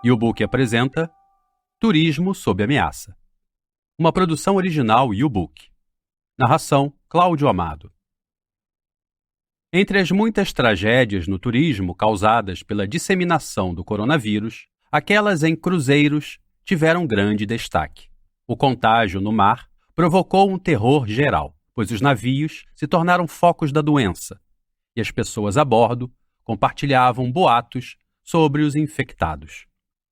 U-Book apresenta Turismo sob Ameaça. Uma produção original U-Book. Narração Cláudio Amado. Entre as muitas tragédias no turismo causadas pela disseminação do coronavírus, aquelas em cruzeiros tiveram grande destaque. O contágio no mar provocou um terror geral, pois os navios se tornaram focos da doença e as pessoas a bordo compartilhavam boatos sobre os infectados.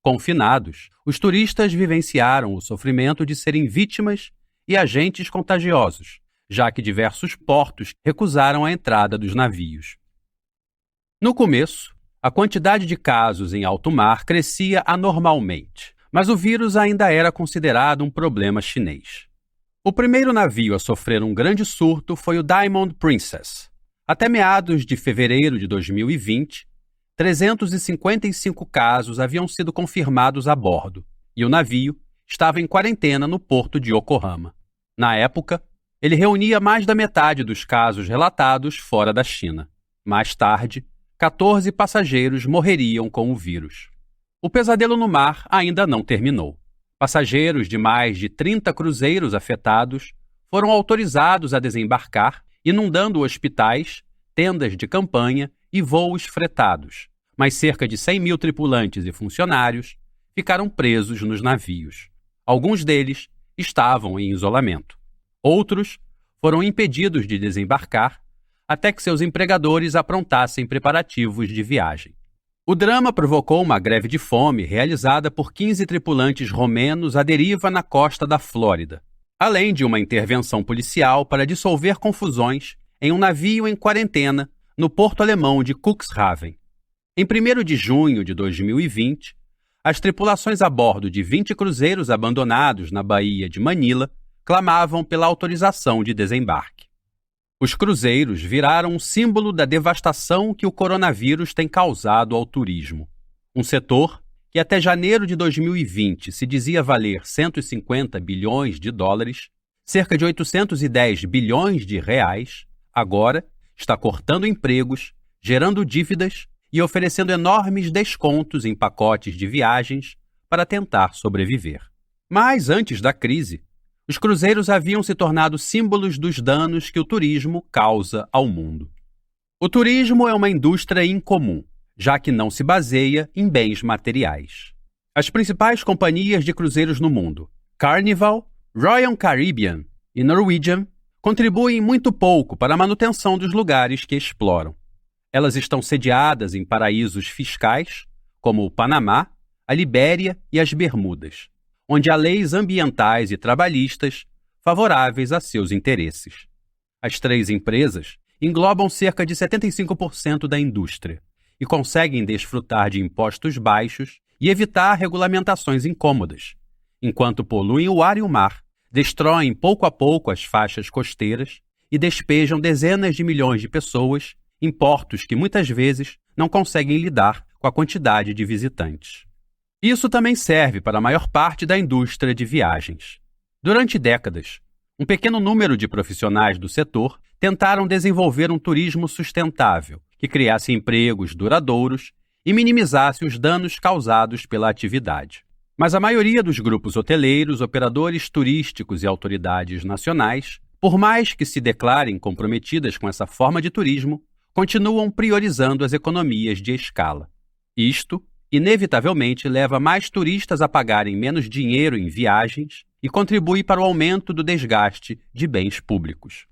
Confinados, os turistas vivenciaram o sofrimento de serem vítimas e agentes contagiosos, já que diversos portos recusaram a entrada dos navios. No começo, a quantidade de casos em alto mar crescia anormalmente, mas o vírus ainda era considerado um problema chinês. O primeiro navio a sofrer um grande surto foi o Diamond Princess. Até meados de fevereiro de 2020, 355 casos haviam sido confirmados a bordo, e o navio estava em quarentena no porto de Yokohama. Na época, ele reunia mais da metade dos casos relatados fora da China. Mais tarde, 14 passageiros morreriam com o vírus. O pesadelo no mar ainda não terminou. Passageiros de mais de 30 cruzeiros afetados foram autorizados a desembarcar, inundando hospitais, tendas de campanha e voos fretados, mas cerca de 100 mil tripulantes e funcionários ficaram presos nos navios. Alguns deles estavam em isolamento. Outros foram impedidos de desembarcar até que seus empregadores aprontassem preparativos de viagem. O drama provocou uma greve de fome realizada por 15 tripulantes romenos à deriva na costa da Flórida, além de uma intervenção policial para dissolver confusões em um navio em quarentena no porto alemão de Cuxhaven. Em 1º de junho de 2020, as tripulações a bordo de 20 cruzeiros abandonados na Baía de Manila clamavam pela autorização de desembarque. Os cruzeiros viraram um símbolo da devastação que o coronavírus tem causado ao turismo. Um setor que até janeiro de 2020 se dizia valer 150 bilhões de dólares, cerca de 810 bilhões de reais, agora está cortando empregos, gerando dívidas e oferecendo enormes descontos em pacotes de viagens para tentar sobreviver. Mas antes da crise, os cruzeiros haviam se tornado símbolos dos danos que o turismo causa ao mundo. O turismo é uma indústria incomum, já que não se baseia em bens materiais. As principais companhias de cruzeiros no mundo, Carnival, Royal Caribbean e Norwegian, contribuem muito pouco para a manutenção dos lugares que exploram. Elas estão sediadas em paraísos fiscais, como o Panamá, a Libéria e as Bermudas, onde há leis ambientais e trabalhistas favoráveis a seus interesses. As 3 empresas englobam cerca de 75% da indústria e conseguem desfrutar de impostos baixos e evitar regulamentações incômodas, enquanto poluem o ar e o mar, destroem pouco a pouco as faixas costeiras e despejam dezenas de milhões de pessoas em portos que muitas vezes não conseguem lidar com a quantidade de visitantes. Isso também serve para a maior parte da indústria de viagens. Durante décadas, um pequeno número de profissionais do setor tentaram desenvolver um turismo sustentável, que criasse empregos duradouros e minimizasse os danos causados pela atividade. Mas a maioria dos grupos hoteleiros, operadores turísticos e autoridades nacionais, por mais que se declarem comprometidas com essa forma de turismo, continuam priorizando as economias de escala. Isto, inevitavelmente, leva mais turistas a pagarem menos dinheiro em viagens e contribui para o aumento do desgaste de bens públicos.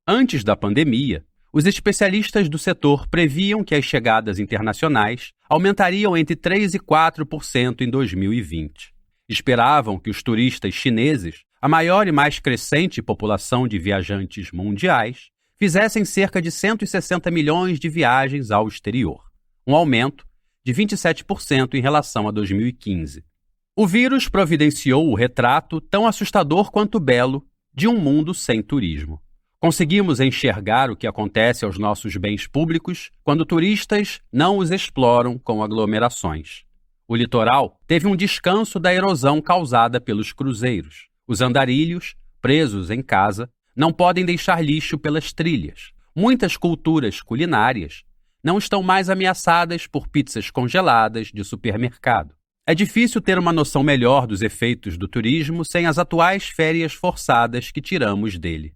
Antes da pandemia, os especialistas do setor previam que as chegadas internacionais aumentariam entre 3% e 4% em 2020. Esperavam que os turistas chineses, a maior e mais crescente população de viajantes mundiais, fizessem cerca de 160 milhões de viagens ao exterior, um aumento de 27% em relação a 2015. O vírus providenciou o retrato tão assustador quanto belo de um mundo sem turismo. Conseguimos enxergar o que acontece aos nossos bens públicos quando turistas não os exploram com aglomerações. O litoral teve um descanso da erosão causada pelos cruzeiros. Os andarilhos, presos em casa, não podem deixar lixo pelas trilhas. Muitas culturas culinárias não estão mais ameaçadas por pizzas congeladas de supermercado. É difícil ter uma noção melhor dos efeitos do turismo sem as atuais férias forçadas que tiramos dele.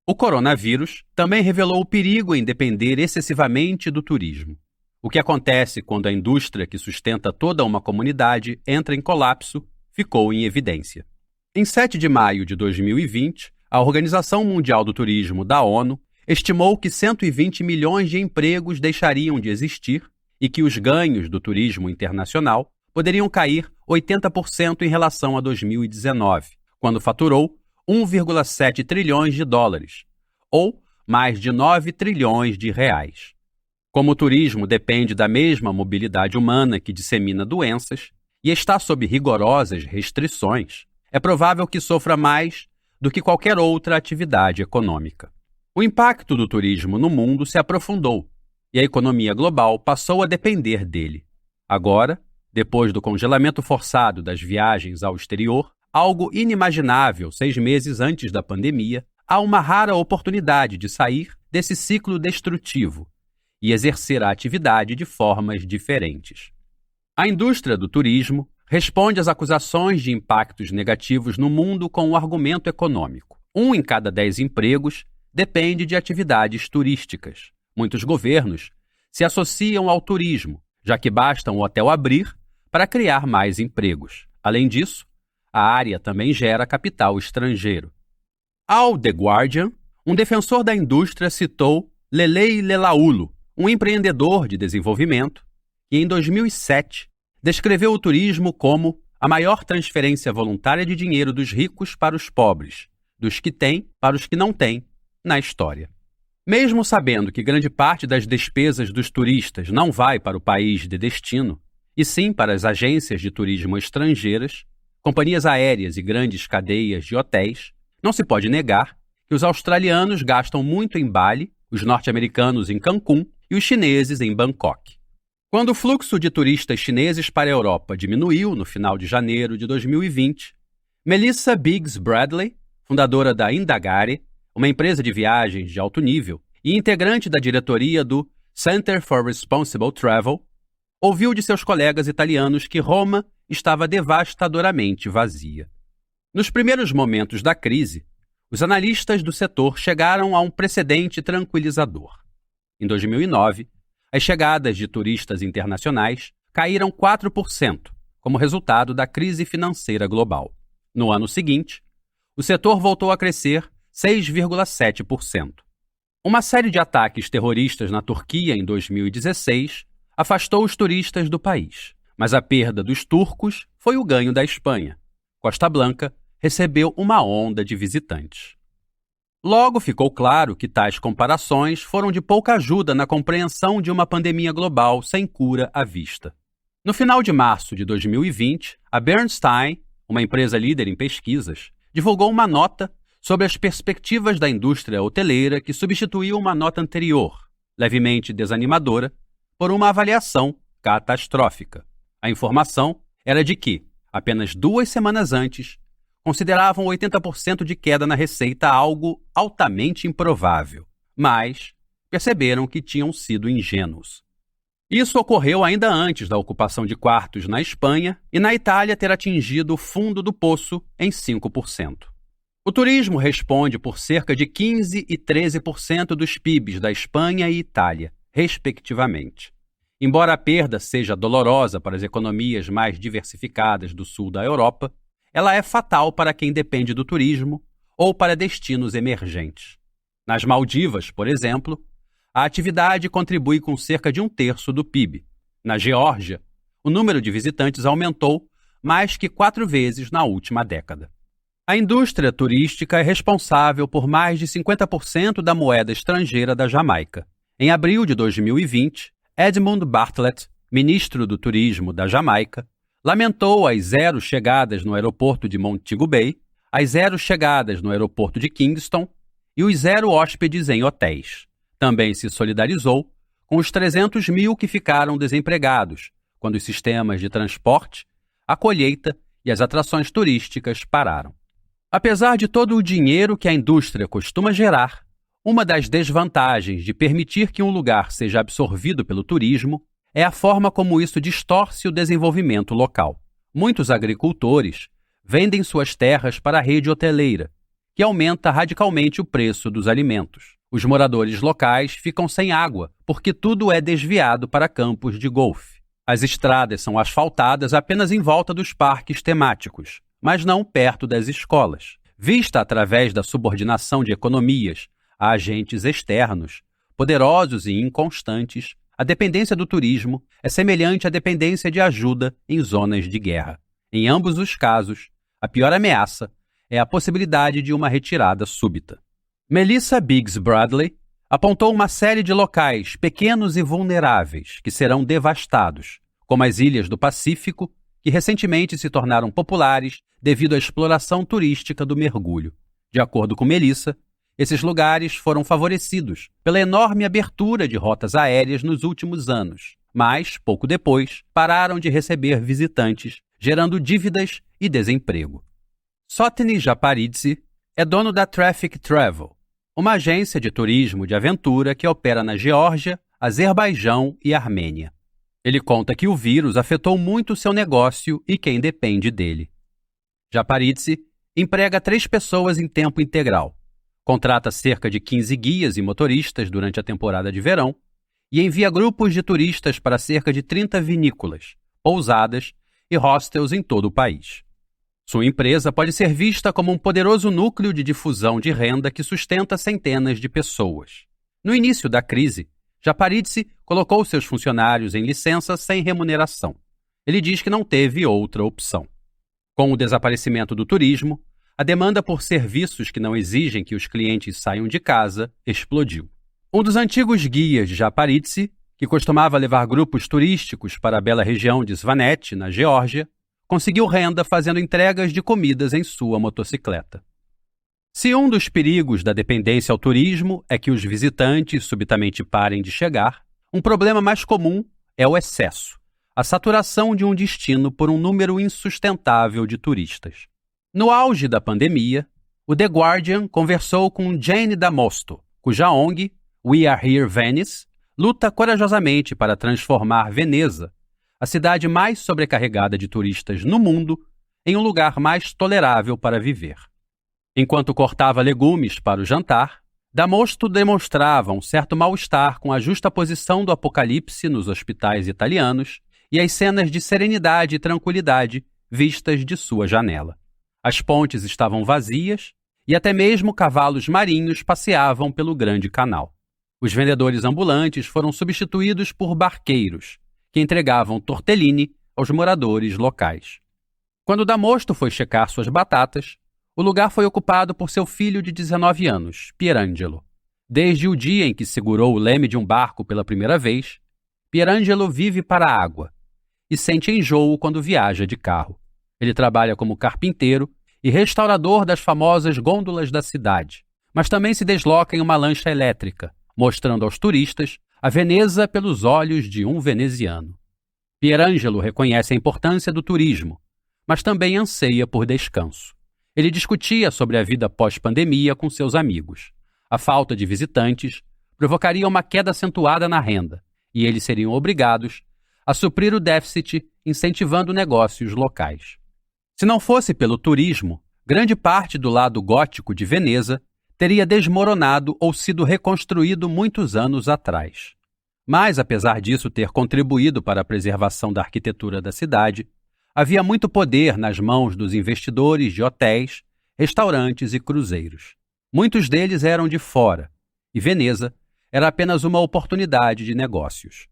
O coronavírus também revelou o perigo em depender excessivamente do turismo. O que acontece quando a indústria que sustenta toda uma comunidade entra em colapso ficou em evidência. Em 7 de maio de 2020, a Organização Mundial do Turismo da ONU estimou que 120 milhões de empregos deixariam de existir e que os ganhos do turismo internacional poderiam cair 80% em relação a 2019, quando faturou 1,7 trilhões de dólares, ou mais de 9 trilhões de reais. Como o turismo depende da mesma mobilidade humana que dissemina doenças e está sob rigorosas restrições, é provável que sofra mais do que qualquer outra atividade econômica. O impacto do turismo no mundo se aprofundou e a economia global passou a depender dele. Agora, depois do congelamento forçado das viagens ao exterior, algo inimaginável 6 meses antes da pandemia, há uma rara oportunidade de sair desse ciclo destrutivo e exercer a atividade de formas diferentes. A indústria do turismo responde às acusações de impactos negativos no mundo com o argumento econômico. 1 em cada 10 empregos depende de atividades turísticas. Muitos governos se associam ao turismo, já que basta um hotel abrir para criar mais empregos. Além disso, a área também gera capital estrangeiro. Ao The Guardian, um defensor da indústria citou Lelei Lelaulo, um empreendedor de desenvolvimento, que em 2007 descreveu o turismo como a maior transferência voluntária de dinheiro dos ricos para os pobres, dos que têm para os que não têm, na história. Mesmo sabendo que grande parte das despesas dos turistas não vai para o país de destino, e sim para as agências de turismo estrangeiras, companhias aéreas e grandes cadeias de hotéis, não se pode negar que os australianos gastam muito em Bali, os norte-americanos em Cancún e os chineses em Bangkok. Quando o fluxo de turistas chineses para a Europa diminuiu no final de janeiro de 2020, Melissa Biggs Bradley, fundadora da Indagare, uma empresa de viagens de alto nível e integrante da diretoria do Center for Responsible Travel, ouviu de seus colegas italianos que Roma estava devastadoramente vazia. Nos primeiros momentos da crise, os analistas do setor chegaram a um precedente tranquilizador. Em 2009, as chegadas de turistas internacionais caíram 4%, como resultado da crise financeira global. No ano seguinte, o setor voltou a crescer 6,7%. Uma série de ataques terroristas na Turquia em 2016 afastou os turistas do país, mas a perda dos turcos foi o ganho da Espanha. Costa Blanca recebeu uma onda de visitantes. Logo ficou claro que tais comparações foram de pouca ajuda na compreensão de uma pandemia global sem cura à vista. No final de março de 2020, a Bernstein, uma empresa líder em pesquisas, divulgou uma nota sobre as perspectivas da indústria hoteleira que substituiu uma nota anterior, levemente desanimadora, por uma avaliação catastrófica. A informação era de que, apenas 2 semanas antes, consideravam 80% de queda na receita algo altamente improvável, mas perceberam que tinham sido ingênuos. Isso ocorreu ainda antes da ocupação de quartos na Espanha e na Itália ter atingido o fundo do poço em 5%. O turismo responde por cerca de 15% e 13% dos PIBs da Espanha e Itália, respectivamente. Embora a perda seja dolorosa para as economias mais diversificadas do sul da Europa, ela é fatal para quem depende do turismo ou para destinos emergentes. Nas Maldivas, por exemplo, a atividade contribui com cerca de 1/3 do PIB. Na Geórgia, o número de visitantes aumentou mais que 4 vezes na última década. A indústria turística é responsável por mais de 50% da moeda estrangeira da Jamaica. Em abril de 2020, Edmund Bartlett, ministro do Turismo da Jamaica, lamentou as 0 chegadas no aeroporto de Montego Bay, as 0 chegadas no aeroporto de Kingston e os 0 hóspedes em hotéis. Também se solidarizou com os 300 mil que ficaram desempregados quando os sistemas de transporte, a colheita e as atrações turísticas pararam. Apesar de todo o dinheiro que a indústria costuma gerar, uma das desvantagens de permitir que um lugar seja absorvido pelo turismo é a forma como isso distorce o desenvolvimento local. Muitos agricultores vendem suas terras para a rede hoteleira, que aumenta radicalmente o preço dos alimentos. Os moradores locais ficam sem água, porque tudo é desviado para campos de golfe. As estradas são asfaltadas apenas em volta dos parques temáticos, mas não perto das escolas. Vista através da subordinação de economias a agentes externos, poderosos e inconstantes, a dependência do turismo é semelhante à dependência de ajuda em zonas de guerra. Em ambos os casos, a pior ameaça é a possibilidade de uma retirada súbita. Melissa Biggs Bradley apontou uma série de locais pequenos e vulneráveis que serão devastados, como as ilhas do Pacífico, que recentemente se tornaram populares devido à exploração turística do mergulho. De acordo com Melissa, esses lugares foram favorecidos pela enorme abertura de rotas aéreas nos últimos anos, mas, pouco depois, pararam de receber visitantes, gerando dívidas e desemprego. Sotny Japaridze é dono da Traffic Travel, uma agência de turismo de aventura que opera na Geórgia, Azerbaijão e Armênia. Ele conta que o vírus afetou muito seu negócio e quem depende dele. Japaridze emprega 3 pessoas em tempo integral, contrata cerca de 15 guias e motoristas durante a temporada de verão e envia grupos de turistas para cerca de 30 vinícolas, pousadas e hostels em todo o país. Sua empresa pode ser vista como um poderoso núcleo de difusão de renda que sustenta centenas de pessoas. No início da crise, Japaridze colocou seus funcionários em licença sem remuneração. Ele diz que não teve outra opção. Com o desaparecimento do turismo, a demanda por serviços que não exigem que os clientes saiam de casa explodiu. Um dos antigos guias de Japaridze, que costumava levar grupos turísticos para a bela região de Svaneti, na Geórgia, conseguiu renda fazendo entregas de comidas em sua motocicleta. Se um dos perigos da dependência ao turismo é que os visitantes subitamente parem de chegar, um problema mais comum é o excesso, a saturação de um destino por um número insustentável de turistas. No auge da pandemia, o The Guardian conversou com Jane Damosto, cuja ONG, We Are Here Venice, luta corajosamente para transformar Veneza, a cidade mais sobrecarregada de turistas no mundo, em um lugar mais tolerável para viver. Enquanto cortava legumes para o jantar, Damosto demonstrava um certo mal-estar com a justaposição do apocalipse nos hospitais italianos e as cenas de serenidade e tranquilidade vistas de sua janela. As pontes estavam vazias e até mesmo cavalos marinhos passeavam pelo grande canal. Os vendedores ambulantes foram substituídos por barqueiros, que entregavam tortellini aos moradores locais. Quando Damosto foi checar suas batatas, o lugar foi ocupado por seu filho de 19 anos, Pierangelo. Desde o dia em que segurou o leme de um barco pela primeira vez, Pierangelo vive para a água e sente enjoo quando viaja de carro. Ele trabalha como carpinteiro e restaurador das famosas gôndolas da cidade, mas também se desloca em uma lancha elétrica, mostrando aos turistas a Veneza pelos olhos de um veneziano. Pierangelo reconhece a importância do turismo, mas também anseia por descanso. Ele discutia sobre a vida pós-pandemia com seus amigos. A falta de visitantes provocaria uma queda acentuada na renda, e eles seriam obrigados a suprir o déficit incentivando negócios locais. Se não fosse pelo turismo, grande parte do lado gótico de Veneza teria desmoronado ou sido reconstruído muitos anos atrás. Mas, apesar disso ter contribuído para a preservação da arquitetura da cidade, havia muito poder nas mãos dos investidores de hotéis, restaurantes e cruzeiros. Muitos deles eram de fora, e Veneza era apenas uma oportunidade de negócios.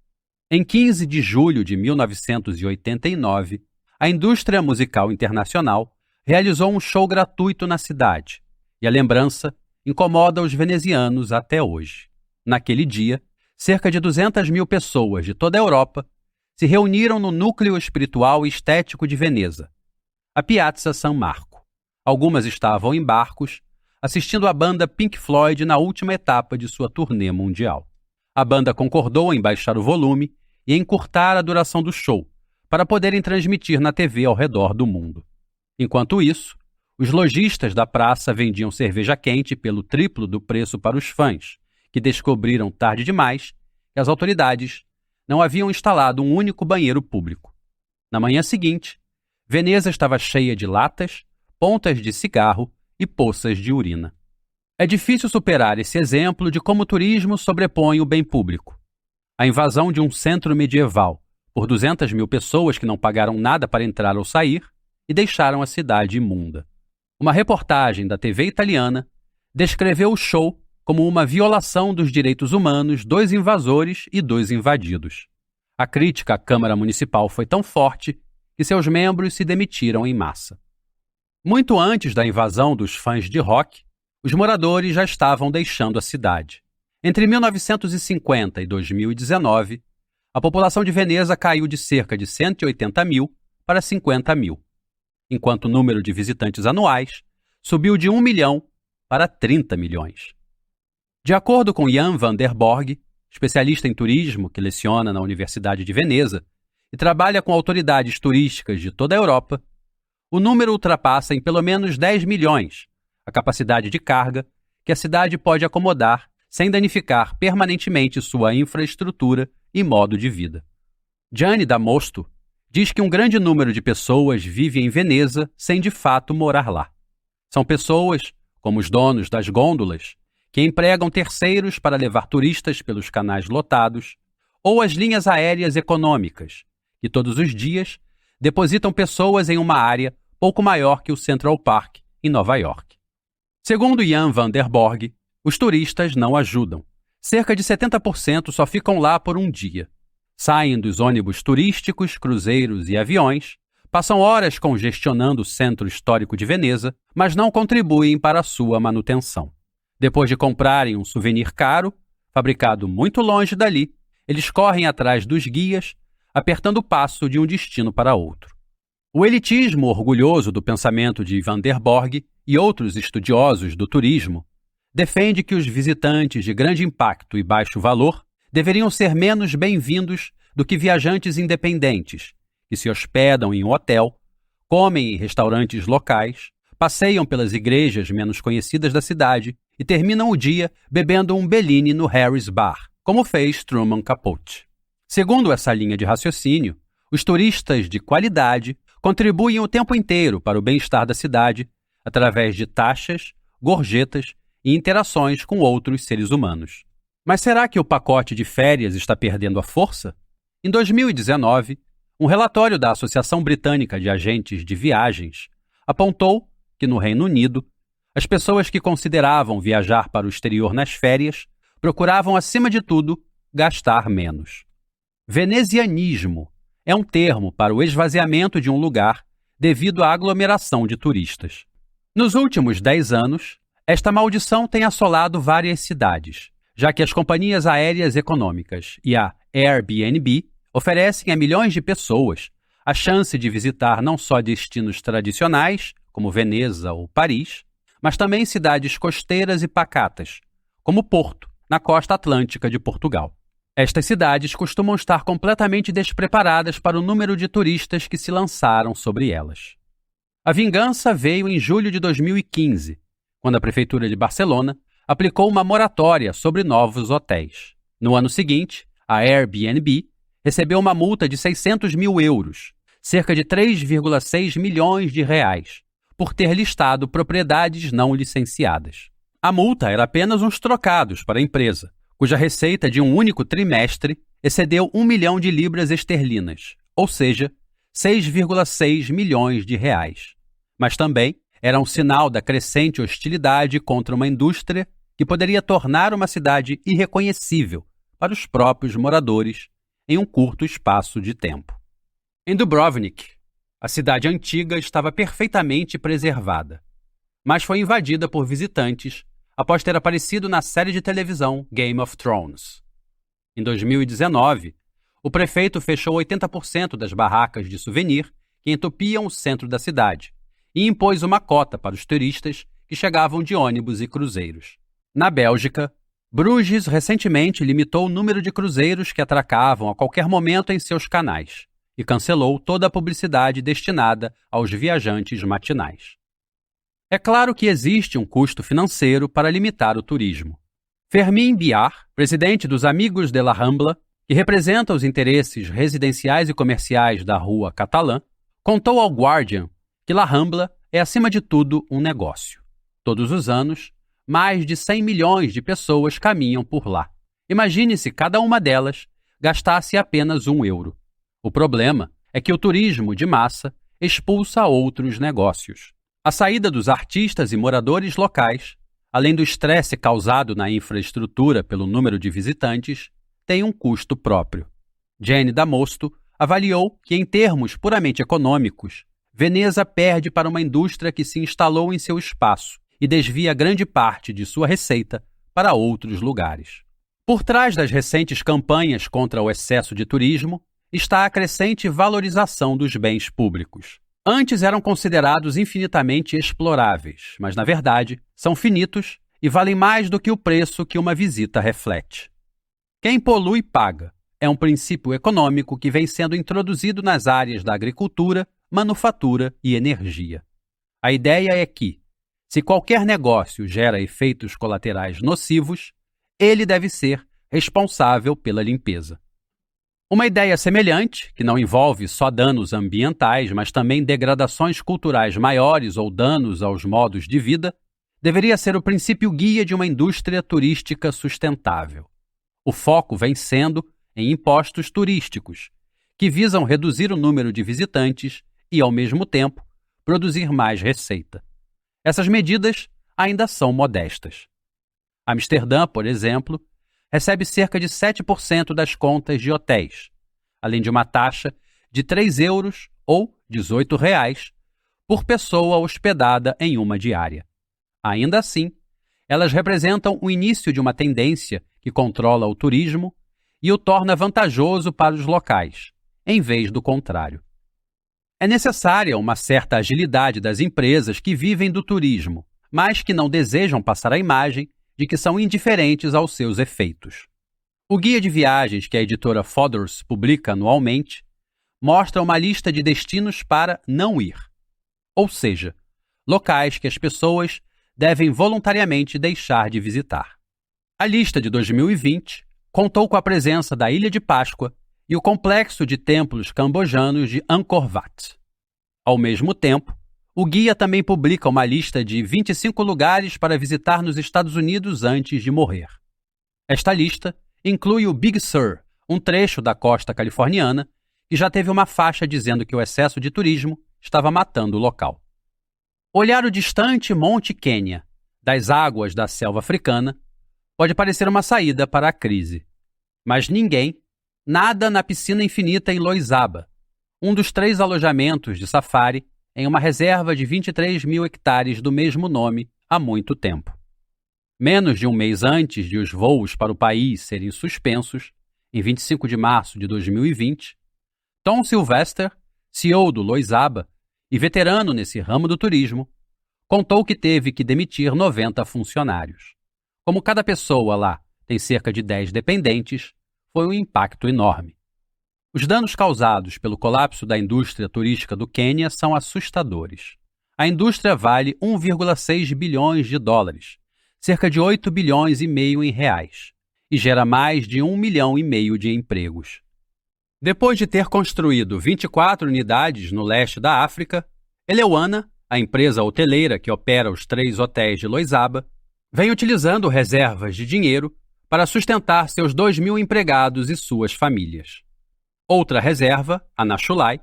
Em 15 de julho de 1989, a indústria musical internacional realizou um show gratuito na cidade, e a lembrança incomoda os venezianos até hoje. Naquele dia, cerca de 200 mil pessoas de toda a Europa se reuniram no núcleo espiritual e estético de Veneza, a Piazza San Marco. Algumas estavam em barcos, assistindo a banda Pink Floyd na última etapa de sua turnê mundial. A banda concordou em baixar o volume e encurtar a duração do show, para poderem transmitir na TV ao redor do mundo. Enquanto isso, os lojistas da praça vendiam cerveja quente pelo triplo do preço para os fãs, que descobriram tarde demais que as autoridades não haviam instalado um único banheiro público. Na manhã seguinte, Veneza estava cheia de latas, pontas de cigarro e poças de urina. É difícil superar esse exemplo de como o turismo sobrepõe o bem público. A invasão de um centro medieval por 200 mil pessoas que não pagaram nada para entrar ou sair e deixaram a cidade imunda. Uma reportagem da TV italiana descreveu o show como uma violação dos direitos humanos dos invasores e dos invadidos. A crítica à Câmara Municipal foi tão forte que seus membros se demitiram em massa. Muito antes da invasão dos fãs de rock, os moradores já estavam deixando a cidade. Entre 1950 e 2019, a população de Veneza caiu de cerca de 180 mil para 50 mil, enquanto o número de visitantes anuais subiu de 1 milhão para 30 milhões. De acordo com Jan van der Borg, especialista em turismo que leciona na Universidade de Veneza e trabalha com autoridades turísticas de toda a Europa, o número ultrapassa em pelo menos 10 milhões a capacidade de carga que a cidade pode acomodar sem danificar permanentemente sua infraestrutura e modo de vida. Gianni Damosto diz que um grande número de pessoas vive em Veneza sem de fato morar lá. São pessoas, como os donos das gôndolas, que empregam terceiros para levar turistas pelos canais lotados, ou as linhas aéreas econômicas, que todos os dias depositam pessoas em uma área pouco maior que o Central Park, em Nova York. Segundo Jan van der Borg, os turistas não ajudam. Cerca de 70% só ficam lá por um dia. Saem dos ônibus turísticos, cruzeiros e aviões, passam horas congestionando o centro histórico de Veneza, mas não contribuem para a sua manutenção. Depois de comprarem um souvenir caro, fabricado muito longe dali, eles correm atrás dos guias, apertando o passo de um destino para outro. O elitismo orgulhoso do pensamento de Van der Borg e outros estudiosos do turismo defende que os visitantes de grande impacto e baixo valor deveriam ser menos bem-vindos do que viajantes independentes, que se hospedam em um hotel, comem em restaurantes locais, passeiam pelas igrejas menos conhecidas da cidade e terminam o dia bebendo um Bellini no Harry's Bar, como fez Truman Capote. Segundo essa linha de raciocínio, os turistas de qualidade contribuem o tempo inteiro para o bem-estar da cidade através de taxas, gorjetas e interações com outros seres humanos. Mas será que o pacote de férias está perdendo a força? Em 2019, um relatório da Associação Britânica de Agentes de Viagens apontou que, no Reino Unido, as pessoas que consideravam viajar para o exterior nas férias procuravam, acima de tudo, gastar menos. Venezianismo é um termo para o esvaziamento de um lugar devido à aglomeração de turistas. Nos últimos 10 anos, esta maldição tem assolado várias cidades, já que as companhias aéreas econômicas e a Airbnb oferecem a milhões de pessoas a chance de visitar não só destinos tradicionais, como Veneza ou Paris, mas também cidades costeiras e pacatas, como Porto, na costa atlântica de Portugal. Estas cidades costumam estar completamente despreparadas para o número de turistas que se lançaram sobre elas. A vingança veio em julho de 2015, quando a Prefeitura de Barcelona aplicou uma moratória sobre novos hotéis. No ano seguinte, a Airbnb recebeu uma multa de 600 mil euros, cerca de 3,6 milhões de reais, por ter listado propriedades não licenciadas. A multa era apenas uns trocados para a empresa, cuja receita de um único trimestre excedeu 1 milhão de libras esterlinas, ou seja, 6,6 milhões de reais. Mas também era um sinal da crescente hostilidade contra uma indústria que poderia tornar uma cidade irreconhecível para os próprios moradores em um curto espaço de tempo. Em Dubrovnik, a cidade antiga estava perfeitamente preservada, mas foi invadida por visitantes após ter aparecido na série de televisão Game of Thrones. Em 2019, o prefeito fechou 80% das barracas de souvenir que entupiam o centro da cidade e impôs uma cota para os turistas que chegavam de ônibus e cruzeiros. Na Bélgica, Bruges recentemente limitou o número de cruzeiros que atracavam a qualquer momento em seus canais e cancelou toda a publicidade destinada aos viajantes matinais. É claro que existe um custo financeiro para limitar o turismo. Fermín Biar, presidente dos Amigos de la Rambla, que representa os interesses residenciais e comerciais da Rua Catalã, contou ao Guardian que La Rambla é, acima de tudo, um negócio. Todos os anos, mais de 100 milhões de pessoas caminham por lá. Imagine se cada uma delas gastasse apenas €1. O problema é que o turismo de massa expulsa outros negócios. A saída dos artistas e moradores locais, além do estresse causado na infraestrutura pelo número de visitantes, tem um custo próprio. Jenny Damosto avaliou que, em termos puramente econômicos, Veneza perde para uma indústria que se instalou em seu espaço e desvia grande parte de sua receita para outros lugares. Por trás das recentes campanhas contra o excesso de turismo está a crescente valorização dos bens públicos. Antes eram considerados infinitamente exploráveis, mas, na verdade, são finitos e valem mais do que o preço que uma visita reflete. Quem polui paga é um princípio econômico que vem sendo introduzido nas áreas da agricultura, manufatura e energia. A ideia é que, se qualquer negócio gera efeitos colaterais nocivos, ele deve ser responsável pela limpeza. Uma ideia semelhante, que não envolve só danos ambientais, mas também degradações culturais maiores ou danos aos modos de vida, deveria ser o princípio guia de uma indústria turística sustentável. O foco vem sendo em impostos turísticos, que visam reduzir o número de visitantes e, ao mesmo tempo, produzir mais receita. Essas medidas ainda são modestas. Amsterdã, por exemplo, recebe cerca de 7% das contas de hotéis, além de uma taxa de €3 ou R$ 18 por pessoa hospedada em uma diária. Ainda assim, elas representam o início de uma tendência que controla o turismo e o torna vantajoso para os locais, em vez do contrário. É necessária uma certa agilidade das empresas que vivem do turismo, mas que não desejam passar a imagem de que são indiferentes aos seus efeitos. O guia de viagens que a editora Fodor's publica anualmente mostra uma lista de destinos para não ir, ou seja, locais que as pessoas devem voluntariamente deixar de visitar. A lista de 2020 contou com a presença da Ilha de Páscoa e o complexo de templos cambojanos de Angkor Wat. Ao mesmo tempo, o guia também publica uma lista de 25 lugares para visitar nos Estados Unidos antes de morrer. Esta lista inclui o Big Sur, um trecho da costa californiana, que já teve uma faixa dizendo que o excesso de turismo estava matando o local. Olhar o distante Monte Quênia, das águas da selva africana, pode parecer uma saída para a crise. Mas ninguém nada na piscina infinita em Loizaba, um dos 3 alojamentos de safari em uma reserva de 23 mil hectares do mesmo nome há muito tempo. Menos de um mês antes de os voos para o país serem suspensos, em 25 de março de 2020, Tom Sylvester, CEO do Loizaba e veterano nesse ramo do turismo, contou que teve que demitir 90 funcionários. Como cada pessoa lá tem cerca de 10 dependentes, foi um impacto enorme. Os danos causados pelo colapso da indústria turística do Quênia são assustadores. A indústria vale 1,6 bilhões de dólares, cerca de 8 bilhões e meio em reais, e gera mais de 1,5 milhão de empregos. Depois de ter construído 24 unidades no leste da África, Elewana, a empresa hoteleira que opera os 3 hotéis de Loizaba, vem utilizando reservas de dinheiro para sustentar seus 2.000 empregados e suas famílias. Outra reserva, a Nachulai,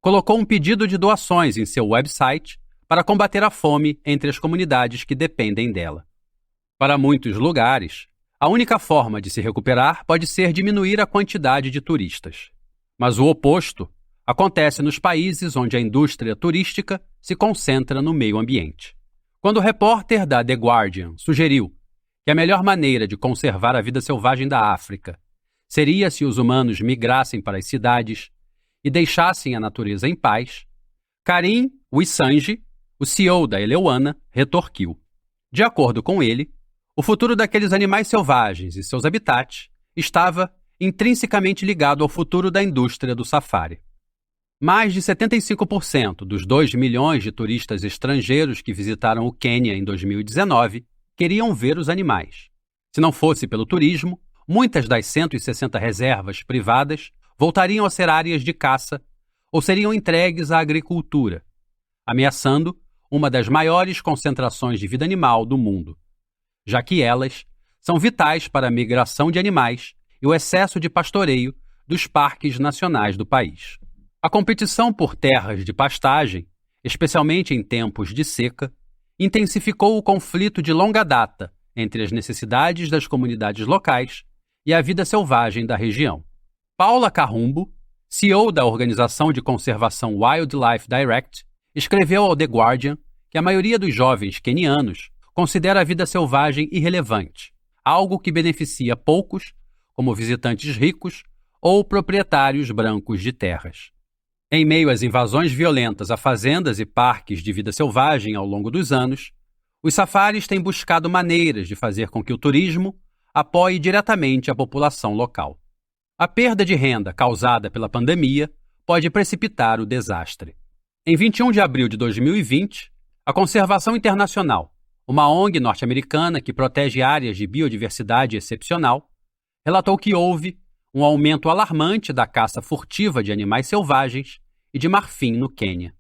colocou um pedido de doações em seu website para combater a fome entre as comunidades que dependem dela. Para muitos lugares, a única forma de se recuperar pode ser diminuir a quantidade de turistas. Mas o oposto acontece nos países onde a indústria turística se concentra no meio ambiente. Quando o repórter da The Guardian sugeriu que a melhor maneira de conservar a vida selvagem da África seria se os humanos migrassem para as cidades e deixassem a natureza em paz, Karim Wissanji, o CEO da Elewana, retorquiu. De acordo com ele, o futuro daqueles animais selvagens e seus habitats estava intrinsecamente ligado ao futuro da indústria do safari. Mais de 75% dos 2 milhões de turistas estrangeiros que visitaram o Quênia em 2019 queriam ver os animais. Se não fosse pelo turismo, muitas das 160 reservas privadas voltariam a ser áreas de caça ou seriam entregues à agricultura, ameaçando uma das maiores concentrações de vida animal do mundo, já que elas são vitais para a migração de animais e o excesso de pastoreio dos parques nacionais do país. A competição por terras de pastagem, especialmente em tempos de seca, intensificou o conflito de longa data entre as necessidades das comunidades locais e a vida selvagem da região. Paula Carrumbo, CEO da organização de conservação Wildlife Direct, escreveu ao The Guardian que a maioria dos jovens quenianos considera a vida selvagem irrelevante, algo que beneficia poucos, como visitantes ricos ou proprietários brancos de terras. Em meio às invasões violentas a fazendas e parques de vida selvagem ao longo dos anos, os safaris têm buscado maneiras de fazer com que o turismo apoie diretamente a população local. A perda de renda causada pela pandemia pode precipitar o desastre. Em 21 de abril de 2020, a Conservação Internacional, uma ONG norte-americana que protege áreas de biodiversidade excepcional, relatou que houve um aumento alarmante da caça furtiva de animais selvagens e de marfim no Quênia.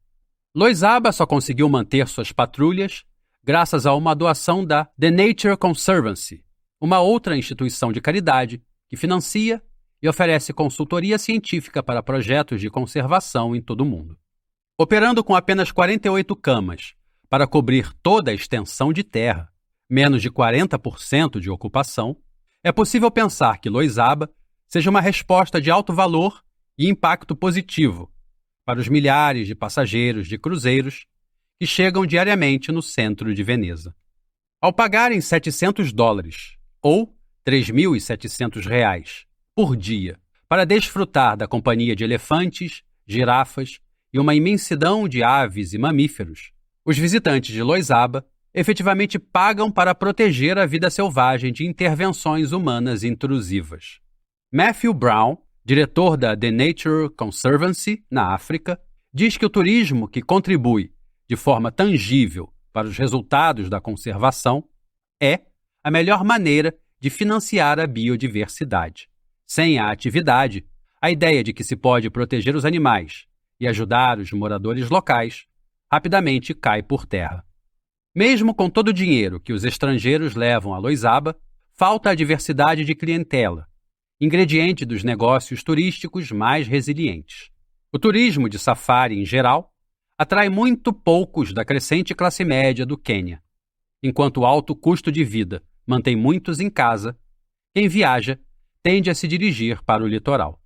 Loizaba só conseguiu manter suas patrulhas graças a uma doação da The Nature Conservancy, uma outra instituição de caridade que financia e oferece consultoria científica para projetos de conservação em todo o mundo. Operando com apenas 48 camas para cobrir toda a extensão de terra, menos de 40% de ocupação, é possível pensar que Loizaba seja uma resposta de alto valor e impacto positivo para os milhares de passageiros de cruzeiros que chegam diariamente no centro de Veneza. Ao pagarem $700, ou R$ 3.700 por dia, para desfrutar da companhia de elefantes, girafas e uma imensidão de aves e mamíferos, os visitantes de Loizaba efetivamente pagam para proteger a vida selvagem de intervenções humanas intrusivas. Matthew Brown, diretor da The Nature Conservancy na África, diz que o turismo que contribui de forma tangível para os resultados da conservação é a melhor maneira de financiar a biodiversidade. Sem a atividade, a ideia de que se pode proteger os animais e ajudar os moradores locais rapidamente cai por terra. Mesmo com todo o dinheiro que os estrangeiros levam a Loizaba, falta a diversidade de clientela, ingrediente dos negócios turísticos mais resilientes. O turismo de safari, em geral, atrai muito poucos da crescente classe média do Quênia. Enquanto o alto custo de vida mantém muitos em casa, quem viaja tende a se dirigir para o litoral.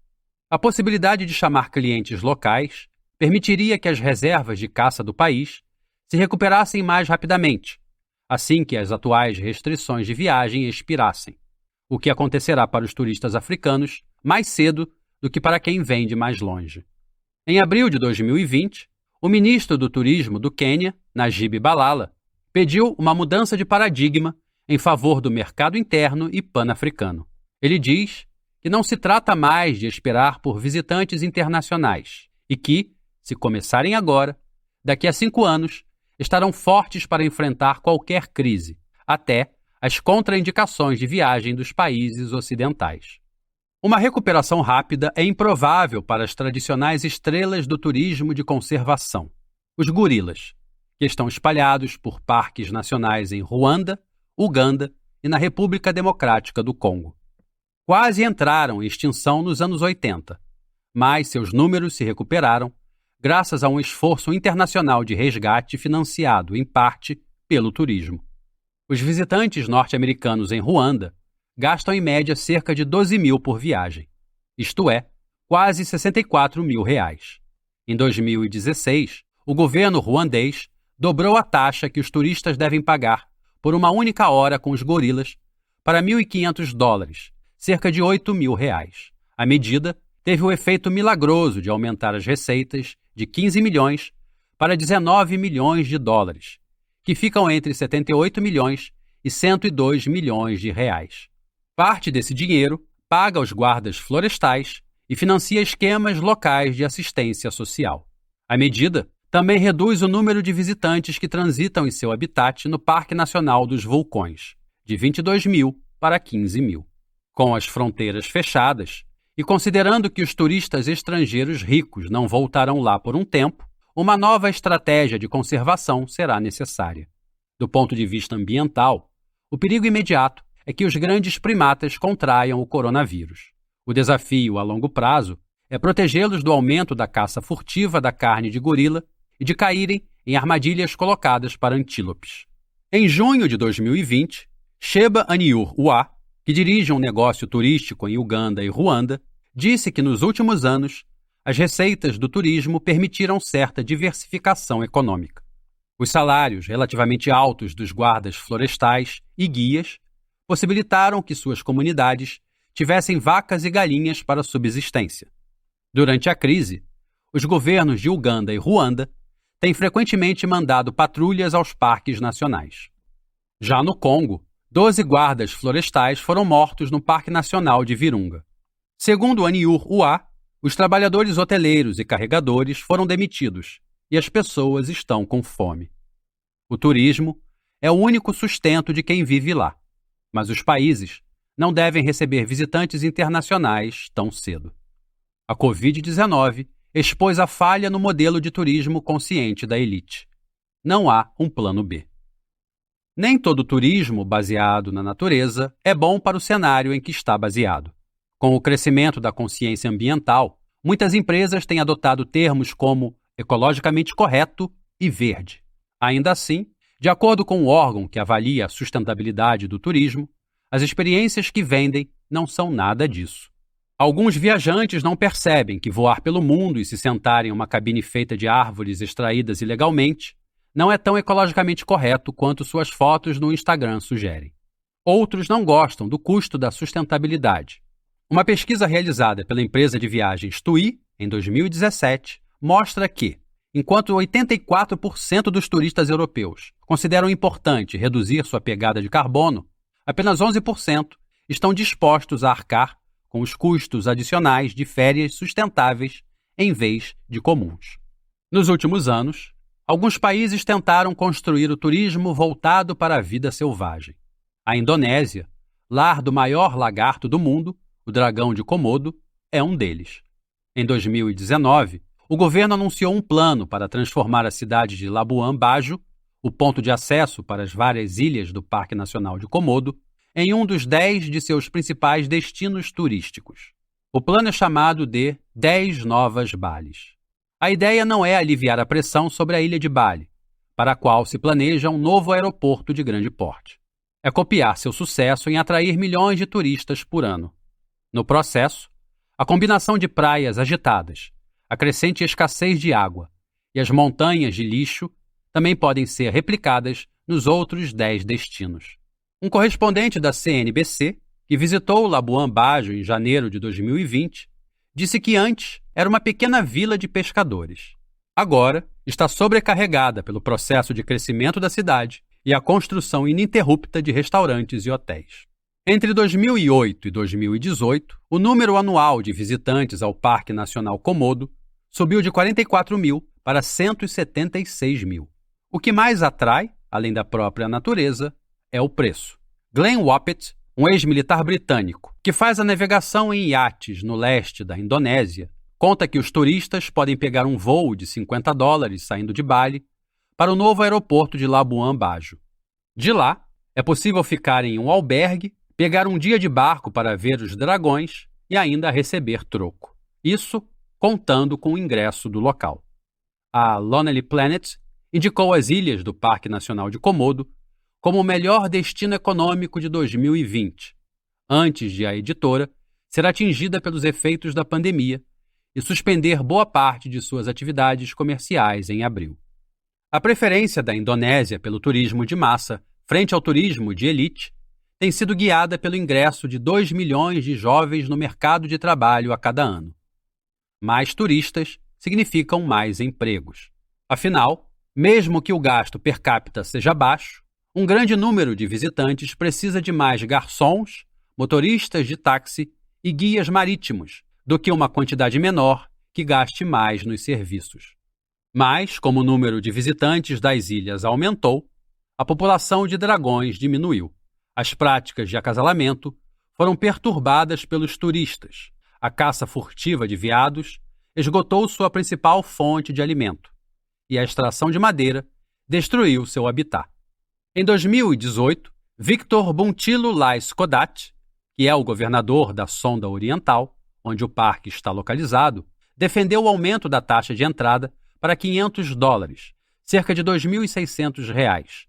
A possibilidade de chamar clientes locais permitiria que as reservas de caça do país se recuperassem mais rapidamente, assim que as atuais restrições de viagem expirassem, o que acontecerá para os turistas africanos mais cedo do que para quem vem de mais longe. Em abril de 2020, o ministro do Turismo do Quênia, Najib Balala, pediu uma mudança de paradigma em favor do mercado interno e pan-africano. Ele diz que não se trata mais de esperar por visitantes internacionais e que, se começarem agora, daqui a 5 anos, estarão fortes para enfrentar qualquer crise, até as contraindicações de viagem dos países ocidentais. Uma recuperação rápida é improvável para as tradicionais estrelas do turismo de conservação, os gorilas, que estão espalhados por parques nacionais em Ruanda, Uganda e na República Democrática do Congo. Quase entraram em extinção nos anos 80, mas seus números se recuperaram graças a um esforço internacional de resgate financiado, em parte, pelo turismo. Os visitantes norte-americanos em Ruanda gastam em média cerca de 12 mil por viagem, isto é, quase R$64 mil. Em 2016, o governo ruandês dobrou a taxa que os turistas devem pagar por uma única hora com os gorilas para $1.500, cerca de R$8 mil. A medida teve o efeito milagroso de aumentar as receitas de 15 milhões para 19 milhões de dólares, que ficam entre 78 milhões e 102 milhões de reais. Parte desse dinheiro paga aos guardas florestais e financia esquemas locais de assistência social. A medida também reduz o número de visitantes que transitam em seu habitat no Parque Nacional dos Vulcões, de 22 mil para 15 mil. Com as fronteiras fechadas, e considerando que os turistas estrangeiros ricos não voltarão lá por um tempo, uma nova estratégia de conservação será necessária. Do ponto de vista ambiental, o perigo imediato é que os grandes primatas contraiam o coronavírus. O desafio a longo prazo é protegê-los do aumento da caça furtiva da carne de gorila e de caírem em armadilhas colocadas para antílopes. Em junho de 2020, Sheba Aniur-Uwa, que dirige um negócio turístico em Uganda e Ruanda, disse que nos últimos anos as receitas do turismo permitiram certa diversificação econômica. Os salários relativamente altos dos guardas florestais e guias possibilitaram que suas comunidades tivessem vacas e galinhas para subsistência. Durante a crise, os governos de Uganda e Ruanda têm frequentemente mandado patrulhas aos parques nacionais. Já no Congo, 12 guardas florestais foram mortos no Parque Nacional de Virunga. Segundo Aniur-Uwa, os trabalhadores hoteleiros e carregadores foram demitidos e as pessoas estão com fome. O turismo é o único sustento de quem vive lá, mas os países não devem receber visitantes internacionais tão cedo. A Covid-19 expôs a falha no modelo de turismo consciente da elite. Não há um plano B. Nem todo turismo baseado na natureza é bom para o cenário em que está baseado. Com o crescimento da consciência ambiental, muitas empresas têm adotado termos como ecologicamente correto e verde. Ainda assim, de acordo com o órgão que avalia a sustentabilidade do turismo, as experiências que vendem não são nada disso. Alguns viajantes não percebem que voar pelo mundo e se sentar em uma cabine feita de árvores extraídas ilegalmente não é tão ecologicamente correto quanto suas fotos no Instagram sugerem. Outros não gostam do custo da sustentabilidade. Uma pesquisa realizada pela empresa de viagens TUI, em 2017, mostra que, enquanto 84% dos turistas europeus consideram importante reduzir sua pegada de carbono, apenas 11% estão dispostos a arcar com os custos adicionais de férias sustentáveis em vez de comuns. Nos últimos anos, alguns países tentaram construir o turismo voltado para a vida selvagem. A Indonésia, lar do maior lagarto do mundo, o dragão de Komodo, é um deles. Em 2019, o governo anunciou um plano para transformar a cidade de Labuan Bajo, o ponto de acesso para as várias ilhas do Parque Nacional de Komodo, em um dos 10 de seus principais destinos turísticos. O plano é chamado de 10 Novas Balis. A ideia não é aliviar a pressão sobre a ilha de Bali, para a qual se planeja um novo aeroporto de grande porte. É copiar seu sucesso em atrair milhões de turistas por ano. No processo, a combinação de praias agitadas, a crescente escassez de água e as montanhas de lixo também podem ser replicadas nos outros 10 destinos. Um correspondente da CNBC, que visitou Labuan Bajo em janeiro de 2020, disse que antes era uma pequena vila de pescadores. Agora está sobrecarregada pelo processo de crescimento da cidade e a construção ininterrupta de restaurantes e hotéis. Entre 2008 e 2018, o número anual de visitantes ao Parque Nacional Komodo subiu de 44 mil para 176 mil. O que mais atrai, além da própria natureza, é o preço. Glenn Wapett, um ex-militar britânico que faz a navegação em iates no leste da Indonésia, conta que os turistas podem pegar um voo de $50 saindo de Bali para o novo aeroporto de Labuan Bajo. De lá, é possível ficar em um albergue, pegar um dia de barco para ver os dragões e ainda receber troco. Isso contando com o ingresso do local. A Lonely Planet indicou as ilhas do Parque Nacional de Komodo como o melhor destino econômico de 2020, antes de a editora ser atingida pelos efeitos da pandemia e suspender boa parte de suas atividades comerciais em abril. A preferência da Indonésia pelo turismo de massa frente ao turismo de elite tem sido guiada pelo ingresso de 2 milhões de jovens no mercado de trabalho a cada ano. Mais turistas significam mais empregos. Afinal, mesmo que o gasto per capita seja baixo, um grande número de visitantes precisa de mais garçons, motoristas de táxi e guias marítimos do que uma quantidade menor que gaste mais nos serviços. Mas, como o número de visitantes das ilhas aumentou, a população de dragões diminuiu. As práticas de acasalamento foram perturbadas pelos turistas. A caça furtiva de veados esgotou sua principal fonte de alimento e a extração de madeira destruiu seu habitat. Em 2018, Victor Buntilo Lais Kodat, que é o governador da Sonda Oriental, onde o parque está localizado, defendeu o aumento da taxa de entrada para $500, cerca de R$ 2.600,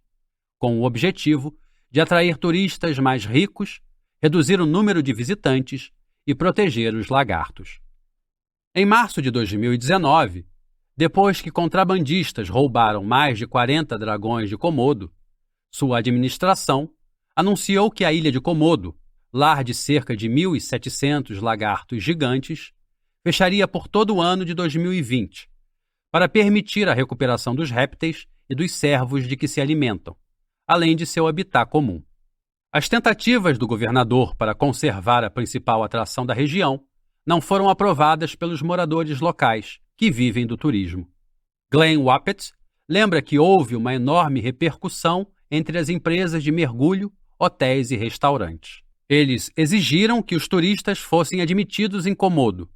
com o objetivo de atrair turistas mais ricos, reduzir o número de visitantes e proteger os lagartos. Em março de 2019, depois que contrabandistas roubaram mais de 40 dragões de Komodo, sua administração anunciou que a ilha de Komodo, lar de cerca de 1.700 lagartos gigantes, fecharia por todo o ano de 2020, para permitir a recuperação dos répteis e dos cervos de que se alimentam, além de seu habitat comum. As tentativas do governador para conservar a principal atração da região não foram aprovadas pelos moradores locais, que vivem do turismo. Glenn Wapet lembra que houve uma enorme repercussão entre as empresas de mergulho, hotéis e restaurantes. Eles exigiram que os turistas fossem admitidos em Komodo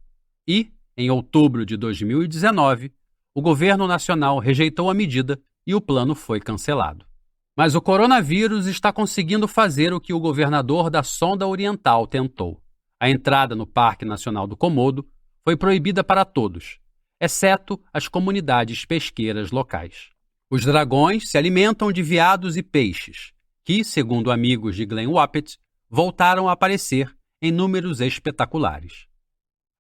e, em outubro de 2019, o governo nacional rejeitou a medida e o plano foi cancelado. Mas o coronavírus está conseguindo fazer o que o governador da Sonda Oriental tentou. A entrada no Parque Nacional do Komodo foi proibida para todos, exceto as comunidades pesqueiras locais. Os dragões se alimentam de veados e peixes, que, segundo amigos de Glenn Wapet, voltaram a aparecer em números espetaculares.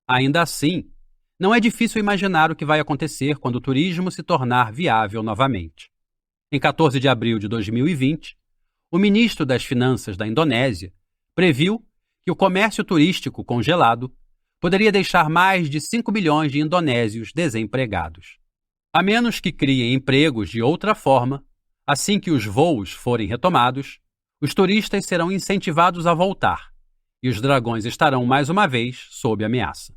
Ainda assim, não é difícil imaginar o que vai acontecer quando o turismo se tornar viável novamente. Em 14 de abril de 2020, o ministro das Finanças da Indonésia previu que o comércio turístico congelado poderia deixar mais de 5 milhões de indonésios desempregados. A menos que criem empregos de outra forma, assim que os voos forem retomados, os turistas serão incentivados a voltar e os dragões estarão mais uma vez sob ameaça.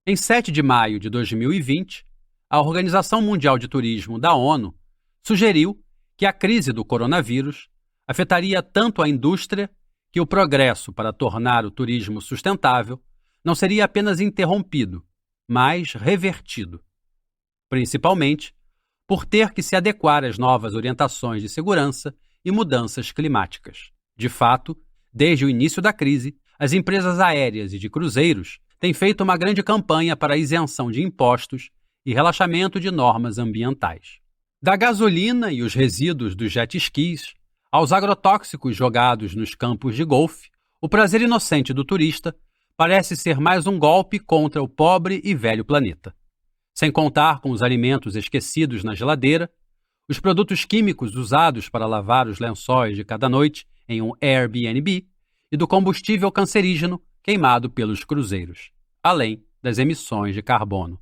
Em 7 de maio de 2020, a Organização Mundial de Turismo da ONU sugeriu que a crise do coronavírus afetaria tanto a indústria que o progresso para tornar o turismo sustentável não seria apenas interrompido, mas revertido, principalmente por ter que se adequar às novas orientações de segurança e mudanças climáticas. De fato, desde o início da crise, as empresas aéreas e de cruzeiros têm feito uma grande campanha para a isenção de impostos e relaxamento de normas ambientais. Da gasolina e os resíduos dos jet skis aos agrotóxicos jogados nos campos de golfe, o prazer inocente do turista parece ser mais um golpe contra o pobre e velho planeta. Sem contar com os alimentos esquecidos na geladeira, os produtos químicos usados para lavar os lençóis de cada noite em um Airbnb e do combustível cancerígeno queimado pelos cruzeiros, além das emissões de carbono.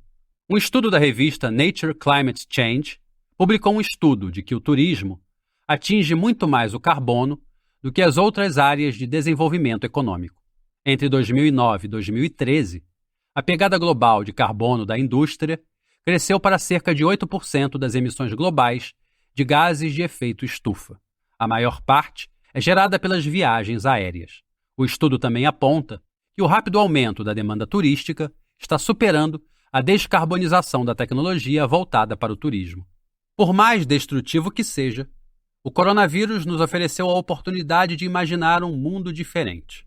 Um estudo da revista Nature Climate Change publicou um estudo de que o turismo atinge muito mais o carbono do que as outras áreas de desenvolvimento econômico. Entre 2009 e 2013, a pegada global de carbono da indústria cresceu para cerca de 8% das emissões globais de gases de efeito estufa. A maior parte é gerada pelas viagens aéreas. O estudo também aponta que o rápido aumento da demanda turística está superando a descarbonização da tecnologia voltada para o turismo. Por mais destrutivo que seja, o coronavírus nos ofereceu a oportunidade de imaginar um mundo diferente.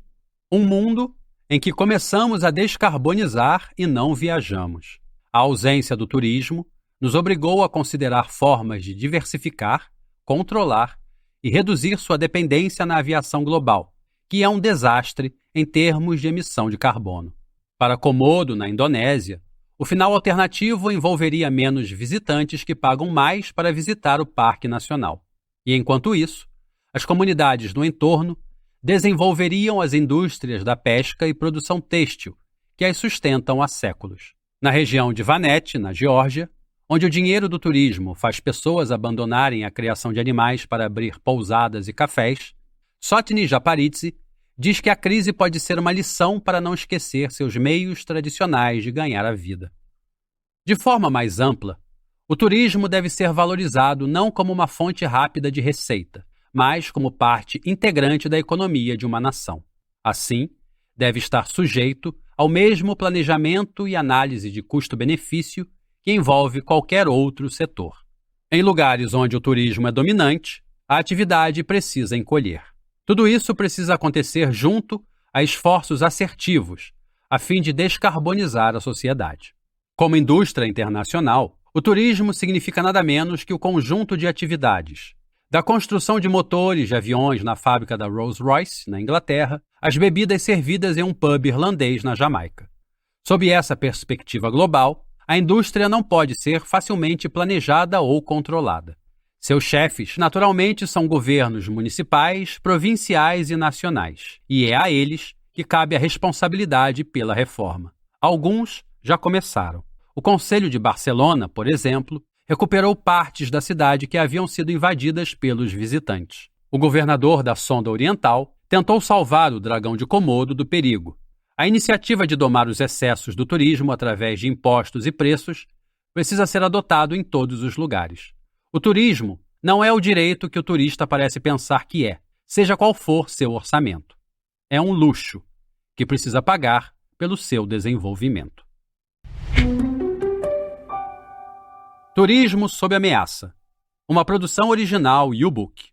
Um mundo em que começamos a descarbonizar e não viajamos. A ausência do turismo nos obrigou a considerar formas de diversificar, controlar e reduzir sua dependência na aviação global, que é um desastre em termos de emissão de carbono. Para Komodo, na Indonésia, o final alternativo envolveria menos visitantes que pagam mais para visitar o Parque Nacional. E, enquanto isso, as comunidades no entorno desenvolveriam as indústrias da pesca e produção têxtil, que as sustentam há séculos. Na região de Vanete, na Geórgia, onde o dinheiro do turismo faz pessoas abandonarem a criação de animais para abrir pousadas e cafés, Sotni Japaridze diz que a crise pode ser uma lição para não esquecer seus meios tradicionais de ganhar a vida. De forma mais ampla, o turismo deve ser valorizado não como uma fonte rápida de receita, mas como parte integrante da economia de uma nação. Assim, deve estar sujeito ao mesmo planejamento e análise de custo-benefício que envolve qualquer outro setor. Em lugares onde o turismo é dominante, a atividade precisa encolher. Tudo isso precisa acontecer junto a esforços assertivos, a fim de descarbonizar a sociedade. Como indústria internacional, o turismo significa nada menos que o conjunto de atividades, da construção de motores de aviões na fábrica da Rolls-Royce, na Inglaterra, às bebidas servidas em um pub irlandês na Jamaica. Sob essa perspectiva global, a indústria não pode ser facilmente planejada ou controlada. Seus chefes, naturalmente, são governos municipais, provinciais e nacionais, e é a eles que cabe a responsabilidade pela reforma. Alguns já começaram. O Conselho de Barcelona, por exemplo, recuperou partes da cidade que haviam sido invadidas pelos visitantes. O governador da Sonda Oriental tentou salvar o Dragão de Komodo do perigo. A iniciativa de domar os excessos do turismo através de impostos e preços precisa ser adotado em todos os lugares. O turismo não é o direito que o turista parece pensar que é, seja qual for seu orçamento. É um luxo que precisa pagar pelo seu desenvolvimento. Turismo sob ameaça. Uma produção original U-Book.